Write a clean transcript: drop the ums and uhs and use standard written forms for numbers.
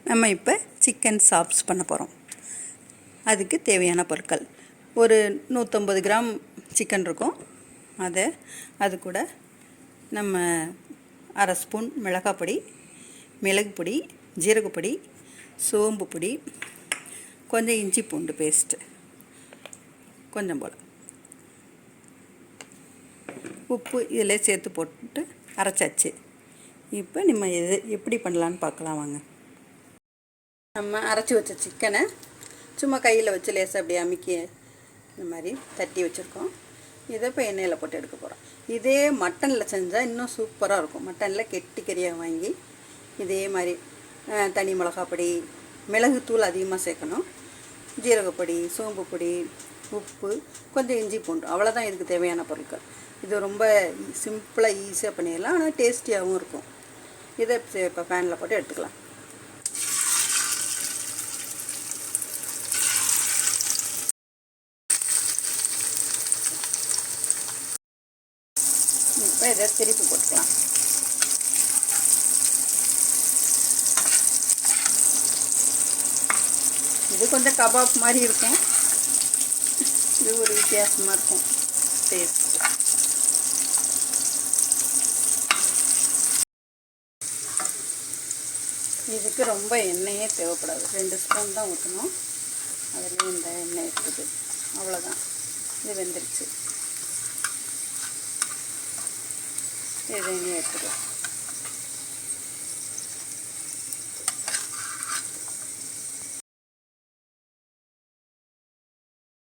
நம்ம இப்போ chicken chops பண்ண போகிறோம். அதுக்கு தேவையான பொருட்கள் ஒரு 150 கிராம் சிக்கன் இருக்கும். அது கூட நம்ம அரை ஸ்பூன் மிளகாய் பொடி, மிளகு பொடி, ஜீரகப்பொடி, சோம்பு பொடி, கொஞ்சம் இஞ்சி பூண்டு பேஸ்ட்டு, கொஞ்சம் போல் உப்பு இதில் சேர்த்து போட்டு அரைச்சாச்சு. இப்போ நம்ம எப்படி பண்ணலான்னு பார்க்கலாம் வாங்க. நம்ம அரைச்சி வச்ச சிக்கனை சும்மா கையில் வச்சு லேசாக அப்படி அமுக்கி இந்த மாதிரி தட்டி வச்சுருக்கோம். இதை இப்போ எண்ணெயில் போட்டு எடுக்க போகிறோம். இதே மட்டனில் செஞ்சால் இன்னும் சூப்பராக இருக்கும். மட்டனில் கெட்டி கறியாக வாங்கி இதே மாதிரி தனி மிளகாப்பொடி, மிளகுத்தூள் அதிகமாக சேர்க்கணும், ஜீரகப்பொடி, சோம்பு பொடி, உப்பு, கொஞ்சம் இஞ்சி பூண்டு, அவ்வளோதான் இதுக்கு தேவையான பொருட்கள். இது ரொம்ப சிம்பிளாக ஈஸியாக பண்ணிடலாம், ஆனால் டேஸ்டியாகவும் இருக்கும். இதை இப்போ பேனில் போட்டு எடுத்துக்கலாம். இப்போ இதை திருப்பி போட்டுக்கலாம். இது கொஞ்சம் கபாப் மாதிரி இருக்கும். இது ஒரு வித்தியாசமாக இருக்கும் டேஸ்ட். இதுக்கு ரொம்ப எண்ணெயே தேவைப்படாது. 2 ஸ்பூன் தான் ஊற்றணும். அதுலேயும் இந்த எண்ணெய் இருக்குது, அவ்வளோதான். இது வெந்துருச்சு. இது எண்ணெய் எடுத்துக்கலாம்.